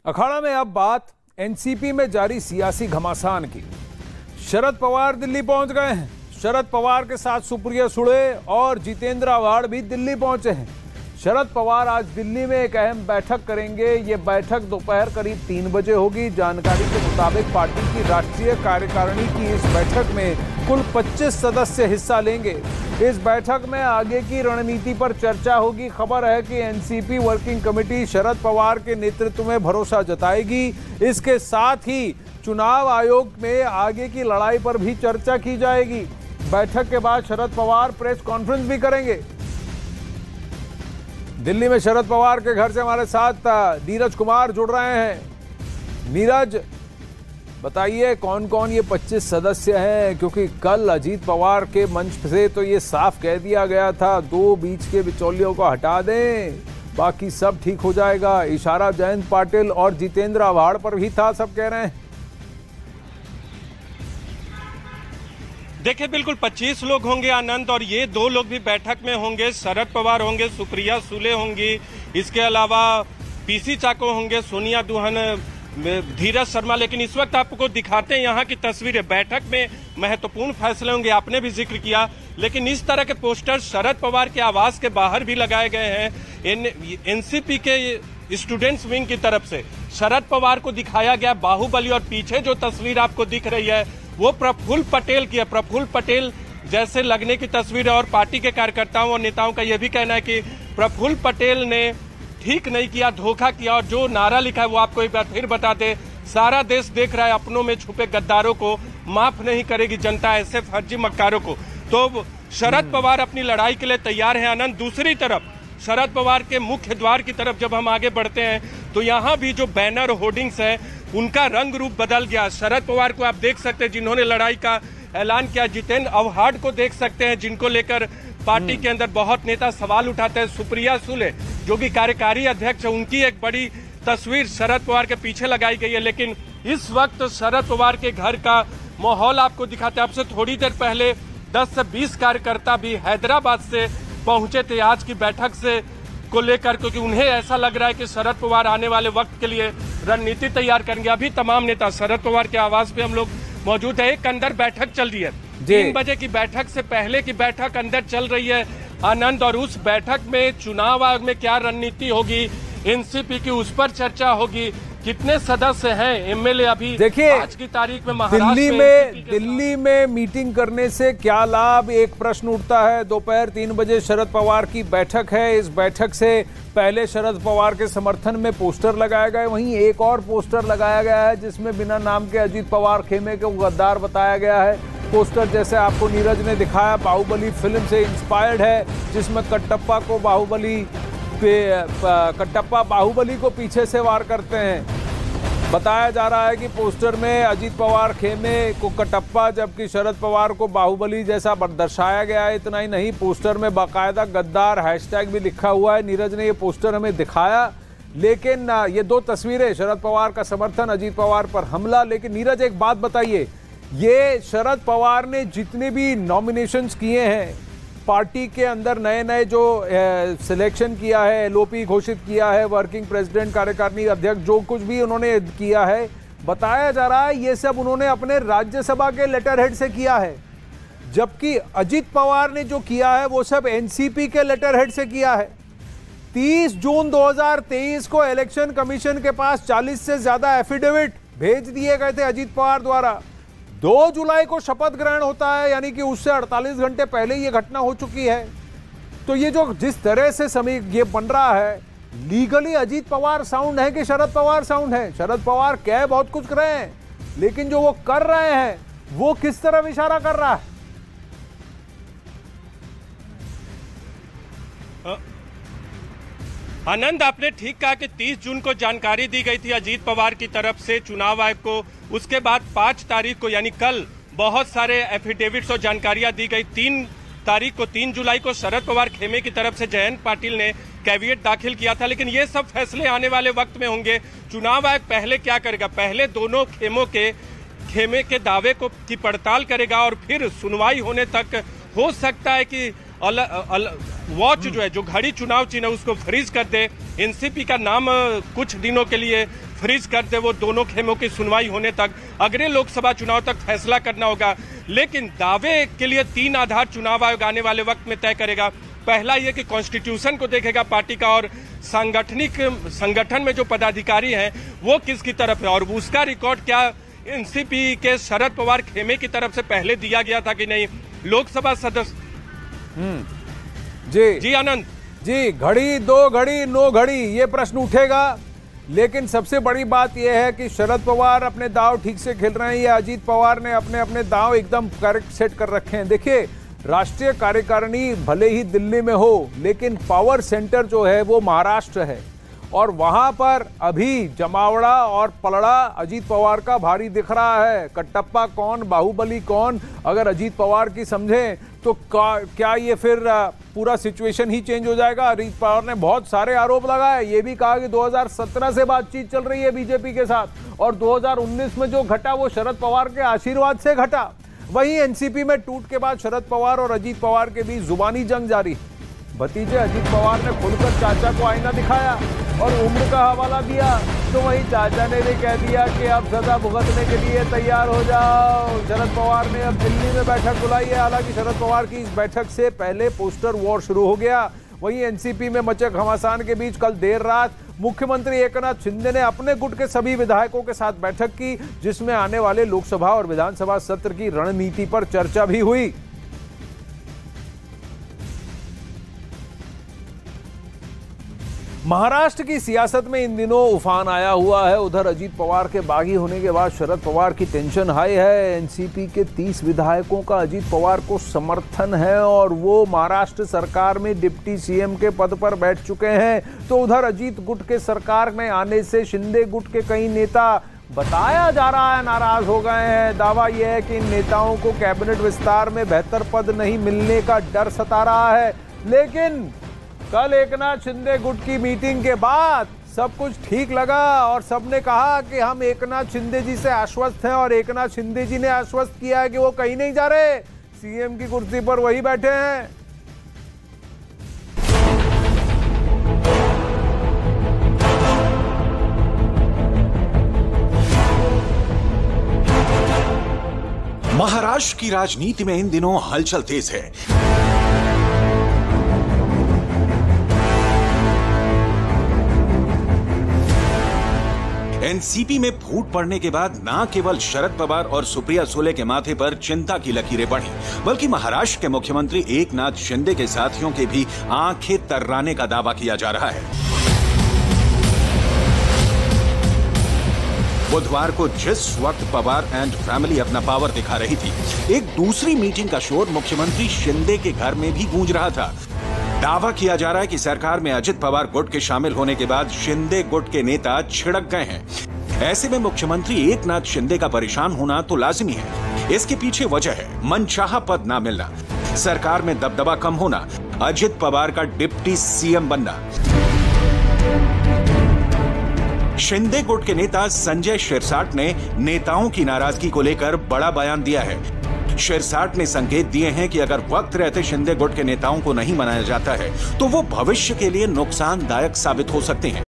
अखाड़ा में अब बात एनसीपी में जारी सियासी घमासान की। शरद पवार दिल्ली पहुंच गए हैं। शरद पवार के साथ सुप्रिया सुळे और जितेंद्र आव्हाड भी दिल्ली पहुंचे हैं। शरद पवार आज दिल्ली में एक अहम बैठक करेंगे। ये बैठक दोपहर करीब 3 बजे होगी। जानकारी के मुताबिक पार्टी की राष्ट्रीय कार्यकारिणी की इस बैठक में कुल 25 सदस्य हिस्सा लेंगे। इस बैठक में आगे की रणनीति पर चर्चा होगी। खबर है कि NCP working committee Sharad Pawar के नेतृत्व में भरोसा जताएगी। इसके साथ ही चुनाव आयोग में आगे की लड़ाई पर भी चर्चा की जाएगी। बैठक के बाद शरद पवार प्रेस कॉन्फ्रेंस भी करेंगे। दिल्ली में शरद पवार के घर से हमारे साथ नीरज कुमार जुड़ रहे हैं। नीरज, बताइए कौन कौन ये 25 सदस्य हैं, क्योंकि कल अजीत पवार के मंच से तो ये साफ कह दिया गया था 2 बीच के बिचौलियों को हटा दें, बाकी सब ठीक हो जाएगा। इशारा जयंत पाटिल और जितेंद्र आव्हाड पर भी था, सब कह रहे हैं। देखिए, बिल्कुल 25 लोग होंगे आनंद, और ये 2 लोग भी बैठक में होंगे। शरद पवार होंगे, सुप्रिया सुळे होंगी, इसके अलावा पीसी चाको होंगे, सोनिया दुहन, धीरज शर्मा। लेकिन इस वक्त आपको दिखाते हैं यहाँ की तस्वीरें। बैठक में महत्वपूर्ण फैसले होंगे, आपने भी जिक्र किया। लेकिन इस तरह के पोस्टर शरद पवार के आवास के बाहर भी लगाए गए हैं। एनसीपी के स्टूडेंट्स विंग की तरफ से शरद पवार को दिखाया गया बाहुबली, और पीछे जो तस्वीर आपको दिख रही है वो प्रफुल्ल पटेल की है। प्रफुल्ल पटेल जैसे लगने की तस्वीर है, और पार्टी के कार्यकर्ताओं और नेताओं का यह भी कहना है कि प्रफुल्ल पटेल ने ठीक नहीं किया, धोखा किया। और जो नारा लिखा है वो आपको एक बार फिर बता दे, सारा देश देख रहा है, अपनों में छुपे गद्दारों को माफ नहीं करेगी जनता, ऐसे फर्जी मक्कारों को। तो शरद पवार अपनी लड़ाई के लिए तैयार है आनंद। दूसरी तरफ शरद पवार के मुख्य द्वार की तरफ जब हम आगे बढ़ते हैं तो यहाँ भी जो बैनर होर्डिंग्स है उनका रंग रूप बदल गया। शरद पवार को आप देख सकते हैं जिन्होंने लड़ाई का ऐलान किया, जितेंद्र आव्हाड को देख सकते हैं जिनको लेकर पार्टी के अंदर बहुत नेता सवाल उठाते हैं, सुप्रिया सुळे जो कि कार्यकारी अध्यक्ष है, उनकी एक बड़ी तस्वीर शरद पवार के पीछे लगाई गई है। लेकिन इस वक्त शरद पवार के घर का माहौल आपको दिखाते हैं। अब से थोड़ी देर पहले 10 से 20 कार्यकर्ता भी हैदराबाद से पहुंचे थे आज की बैठक से को लेकर, क्योंकि उन्हें ऐसा लग रहा है कि शरद पवार आने वाले वक्त के लिए रणनीति तैयार करेंगे। अभी तमाम नेता शरद पवार के आवास पे हम लोग मौजूद है। एक अंदर बैठक चल रही है, 3 बजे की बैठक से पहले की बैठक अंदर चल रही है आनंद, और उस बैठक में चुनाव आयोग में क्या रणनीति होगी, एनसीपी की उस पर चर्चा होगी। कितने सदस्य हैं एमएलए अभी देखिए आज की तारीख में महाराष्ट्र दिल्ली में मीटिंग करने से क्या लाभ, एक प्रश्न उठता है। दोपहर 3 बजे शरद पवार की बैठक है। इस बैठक से पहले शरद पवार के समर्थन में पोस्टर लगाए गए, वहीं एक और पोस्टर लगाया गया है जिसमें बिना नाम के अजीत पवार खेमे को गद्दार बताया गया है। पोस्टर जैसे आपको नीरज ने दिखाया बाहुबली फिल्म से इंस्पायर्ड है, जिसमें कटप्पा बाहुबली को पीछे से वार करते हैं। बताया जा रहा है कि पोस्टर में अजीत पवार खेमे को कटप्पा, जबकि शरद पवार को बाहुबली जैसा दर्शाया गया है। इतना ही नहीं, पोस्टर में बाकायदा गद्दार हैशटैग भी लिखा हुआ है। नीरज ने ये पोस्टर हमें दिखाया। लेकिन ये 2 तस्वीरें, शरद पवार का समर्थन, अजीत पवार पर हमला। लेकिन नीरज एक बात बताइए, ये शरद पवार ने जितने भी नॉमिनेशंस किए हैं पार्टी के अंदर, नए जो सिलेक्शन किया है, एलओपी घोषित किया है, वर्किंग प्रेसिडेंट, कार्यकारिणी अध्यक्ष, जो कुछ भी उन्होंने किया है, बताया जा रहा है ये सब उन्होंने अपने राज्यसभा के लेटर हेड से किया है। जबकि अजीत पवार ने जो किया है वो सब एनसीपी के लेटर हेड से किया है। 30 जून 2023 को इलेक्शन कमीशन के पास 40 से ज्यादा एफिडेविट भेज दिए गए थे अजीत पवार द्वारा। 2 जुलाई को शपथ ग्रहण होता है, यानी कि उससे 48 घंटे पहले ये घटना हो चुकी है। तो ये जो जिस तरह से ये बन रहा है, लीगली अजीत पवार साउंड है कि शरद पवार साउंड है? शरद पवार कह बहुत कुछ रहे हैं, लेकिन जो वो कर रहे हैं वो किस तरफ इशारा कर रहा है? आनंद, आपने ठीक कहा कि 30 जून को जानकारी दी गई थी अजीत पवार की तरफ से चुनाव आयोग को। उसके बाद 5 तारीख को यानी कल बहुत सारे एफिडेविट्स और जानकारियां दी गई। 3 तारीख को 3 जुलाई को शरद पवार खेमे की तरफ से जयंत पाटिल ने कैविएट दाखिल किया था। लेकिन ये सब फैसले आने वाले वक्त में होंगे। चुनाव आयोग पहले क्या करेगा, पहले दोनों खेमे के दावे की पड़ताल करेगा, और फिर सुनवाई होने तक हो सकता है कि वॉच जो है, जो घड़ी चुनाव चिन्ह उसको फ्रीज कर दे, एनसीपी का नाम कुछ दिनों के लिए फ्रीज कर दे वो दोनों खेमों की सुनवाई होने तक, अगले लोकसभा चुनाव तक फैसला करना होगा। लेकिन दावे के लिए 3 आधार चुनाव आयोग आने वाले वक्त में तय करेगा। पहला यह कि कॉन्स्टिट्यूशन को देखेगा पार्टी का, और संगठन में जो पदाधिकारी हैं वो किसकी तरफ है, और उसका रिकॉर्ड क्या एनसीपी के शरद पवार खेमे की तरफ से पहले दिया गया था कि नहीं। लोकसभा सदस्य जी आनंद जी, घड़ी 2 घड़ी 9 घड़ी ये प्रश्न उठेगा। लेकिन सबसे बड़ी बात यह है कि शरद पवार अपने दांव ठीक से खेल रहे हैं या अजीत पवार ने अपने दांव एकदम करेक्ट सेट कर रखे हैं। देखिए, राष्ट्रीय कार्यकारिणी भले ही दिल्ली में हो, लेकिन पावर सेंटर जो है वो महाराष्ट्र है, और वहां पर अभी जमावड़ा और पलड़ा अजीत पवार का भारी दिख रहा है। कटप्पा कौन, बाहुबली कौन, अगर अजीत पवार की समझें तो क्या ये फिर पूरा सिचुएशन ही चेंज हो जाएगा। अजीत पवार ने बहुत सारे आरोप लगाए, ये भी कहा कि 2017 से बातचीत चल रही है बीजेपी के साथ, और 2019 में जो घटा वो शरद पवार के आशीर्वाद से घटा। वहीं एनसीपी में टूट के बाद शरद पवार और अजीत पवार के बीच जुबानी जंग जारी। भतीजे अजीत पवार ने खुलकर चाचा को आईना दिखाया और उम्र का हवाला दिया, तो वहीं चाचा ने भी कह दिया कि अब सजा भुगतने के लिए तैयार हो जाओ। शरद पवार ने अब दिल्ली में बैठक बुलाई है। हालांकि शरद पवार की इस बैठक से पहले पोस्टर वॉर शुरू हो गया। वहीं एनसीपी में मचे घमासान के बीच कल देर रात मुख्यमंत्री एकनाथ शिंदे ने अपने गुट के सभी विधायकों के साथ बैठक की, जिसमें आने वाले लोकसभा और विधानसभा सत्र की रणनीति पर चर्चा भी हुई। महाराष्ट्र की सियासत में इन दिनों उफान आया हुआ है। उधर अजीत पवार के बागी होने के बाद शरद पवार की टेंशन हाई है। एनसीपी के 30 विधायकों का अजीत पवार को समर्थन है और वो महाराष्ट्र सरकार में डिप्टी सीएम के पद पर बैठ चुके हैं। तो उधर अजीत गुट के सरकार में आने से शिंदे गुट के कई नेता बताया जा रहा है नाराज हो गए हैं। दावा यह है कि इन नेताओं को कैबिनेट विस्तार में बेहतर पद नहीं मिलने का डर सता रहा है। लेकिन कल एकनाथ शिंदे गुट की मीटिंग के बाद सब कुछ ठीक लगा और सबने कहा कि हम एकनाथ शिंदे जी से आश्वस्त हैं, और एकनाथ शिंदे जी ने आश्वस्त किया है कि वो कहीं नहीं जा रहे, सीएम की कुर्सी पर वही बैठे हैं। महाराष्ट्र की राजनीति में इन दिनों हलचल तेज है। एनसीपी में फूट पड़ने के बाद न केवल शरद पवार और सुप्रिया सुले के माथे पर चिंता की लकीरें बढ़ी, बल्कि महाराष्ट्र के मुख्यमंत्री एकनाथ शिंदे के साथियों के भी आंखें तर्राने का दावा किया जा रहा है। बुधवार को जिस वक्त पवार एंड फैमिली अपना पावर दिखा रही थी, एक दूसरी मीटिंग का शोर मुख्यमंत्री शिंदे के घर में भी गूंज रहा था। दावा किया जा रहा है कि सरकार में अजित पवार गुट के शामिल होने के बाद शिंदे गुट के नेता छिड़क गए हैं। ऐसे में मुख्यमंत्री एकनाथ शिंदे का परेशान होना तो लाजिमी है। इसके पीछे वजह है मनचाहा पद ना मिलना, सरकार में दबदबा कम होना, अजित पवार का डिप्टी सीएम बनना। शिंदे गुट के नेता संजय शिरसाट ने नेताओं की नाराजगी को लेकर बड़ा बयान दिया है। शिरसाट ने संकेत दिए हैं कि अगर वक्त रहते शिंदे गुट के नेताओं को नहीं मनाया जाता है तो वो भविष्य के लिए नुकसानदायक साबित हो सकते हैं।